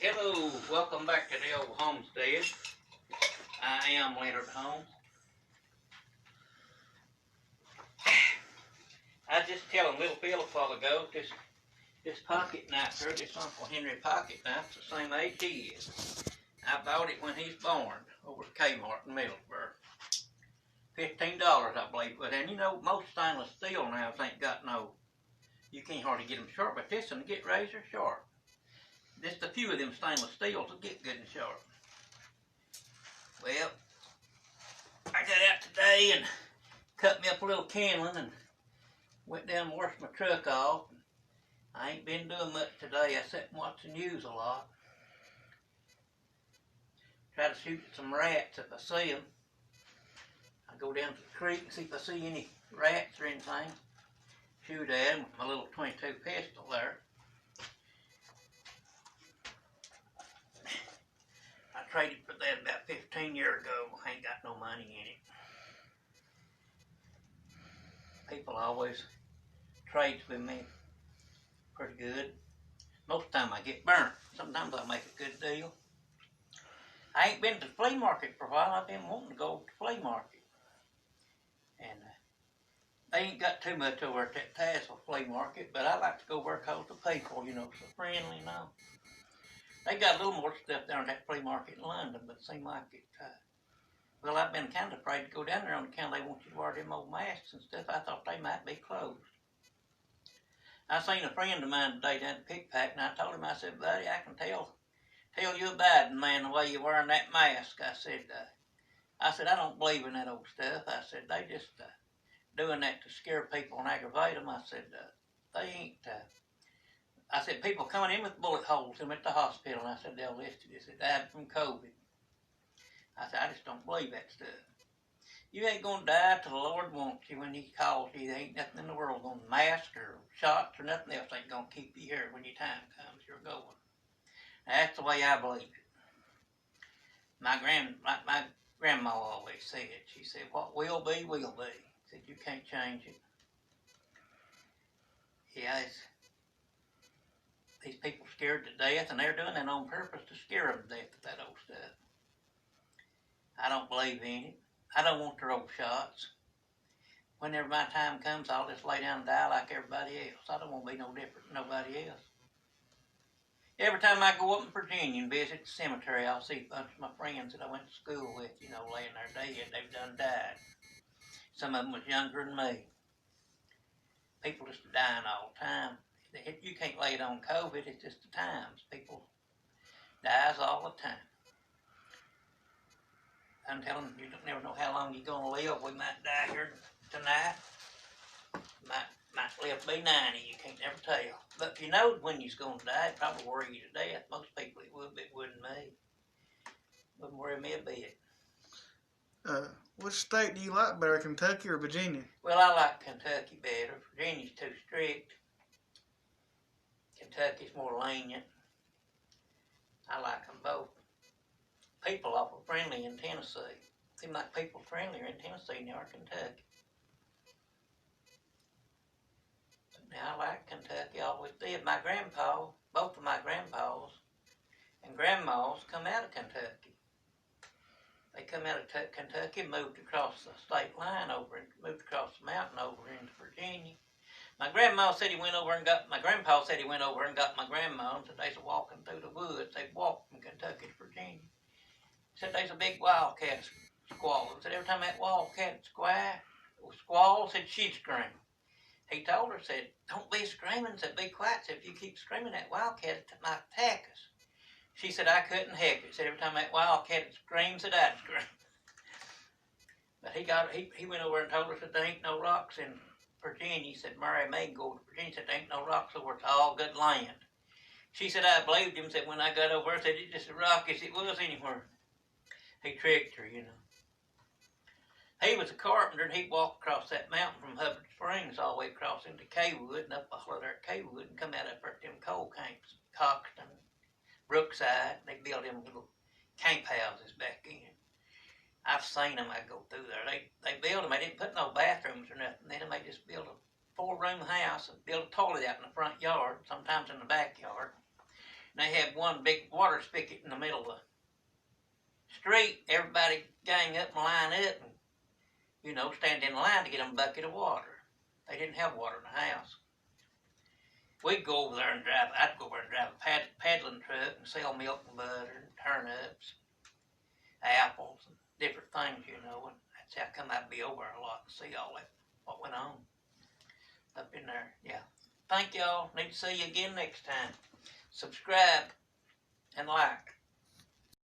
Hello, welcome back to the old homestead. I am Leonard Holmes. I was just telling little Phil a while ago, this pocket knife here, this Uncle Henry pocket knife, the same age he is. I bought it when he's born over at Kmart in Middlesboro. $15, I believe it was. And you know, most stainless steel knives ain't got no, you can't hardly get them sharp, but this one get razor sharp. Just a few of them stainless steels will get good and sharp. Well, I got out today and cut me up a little kindling and went down and washed my truck off. I ain't been doing much today. I sat and watched the news a lot. Try to shoot at some rats if I see them. I go down to the creek and see if I see any rats or anything. Shoot at them with my little .22 pistol there. I traded for that about 15 years ago. I ain't got no money in it. People always trades with me pretty good. Most of the time I get burnt. Sometimes I make a good deal. I ain't been to the flea market for a while. I've been wanting to go to the flea market. And they ain't got too much over at that Tazewell flea market, but I like to go where cause the people, you know, so friendly and all. They got a little more stuff down at that flea market in London, but it seemed like it, well, I've been kind of afraid to go down there on account they want you to wear them old masks and stuff. I thought they might be closed. I seen a friend of mine today down at Pickpack, and I told him, I said, buddy, I can tell you a Biden man the way you're wearing that mask. I said, I don't believe in that old stuff. I said, they just doing that to scare people and aggravate them. I said, they ain't, I said, people coming in with bullet holes in them at the hospital, and I said, they're listed as they died from COVID. I said, I just don't believe that stuff. You ain't going to die till the Lord wants you when he calls you. There ain't nothing in the world going to mask or shots or nothing else ain't going to keep you here when your time comes. You're going. That's the way I believe it. My grandma always said, she said, what will be, will be. She said, you can't change it. Yeah, these people scared to death, and they're doing that on purpose to scare them to death with that old stuff. I don't believe in it. I don't want their old shots. Whenever my time comes, I'll just lay down and die like everybody else. I don't want to be no different than nobody else. Every time I go up in Virginia and visit the cemetery, I'll see a bunch of my friends that I went to school with, you know, laying there dead. They've done died. Some of them was younger than me. People just dying all the time. You can't lay it on COVID. It's just the times. People dies all the time. I'm telling you, you don't never know how long you're going to live. We might die here tonight. Might live to be 90. You can't never tell. But if you know when you're going to die, it'd probably worry you to death. Most people it would, but it wouldn't me. Wouldn't worry me a bit. Which state do you like better, Kentucky or Virginia? Well, I like Kentucky better. Virginia's too strict. Kentucky's more lenient. I like them both. People awful friendly in Tennessee. Seem like people friendlier in Tennessee than they are Kentucky. But now I like Kentucky, always did. My grandpa, both of my grandpas and grandmas come out of Kentucky. They come out of Kentucky and moved across the state line over and moved across the mountain over into Virginia. My grandpa said he went over and got my grandma. And said they was walking through the woods. They walked from Kentucky to Virginia. Said there's a big wildcat squall. Said every time that wildcat squall, said she'd scream. He told her, said, don't be screaming. Said, be quiet. Said, if you keep screaming, that wildcat might attack us. She said, I couldn't help it. Said every time that wildcat screamed, said I'd scream. But he went over and told her that there ain't no rocks in Virginia. He said, Mary May go to Virginia. Said there ain't no rocks over. It's all good land. She said, I believed him. Said when I got over there, said it's just as rocky as it was anywhere. He tricked her, you know. He was a carpenter, and he'd walk across that mountain from Hubbard Springs all the way across into Kaywood and up all there at Kaywood and come out up there at them coal camps, Coxton, Brookside. They built them little camp houses back in. I've seen them. I go through there. They built them. They didn't put no bathrooms or nothing. They just built a 4-room house and built a toilet out in the front yard, sometimes in the backyard. And they had one big water spigot in the middle of the street. Everybody gang up and line up and, you know, stand in line to get them a bucket of water. They didn't have water in the house. We'd go over there and drive, I'd go over and drive a paddling truck and sell milk and butter and turnips, apples and different things, you know, and that's how come I'd be over a lot and see all that, what went on up in there. Yeah. Thank y'all. Need to see you again next time. Subscribe and like.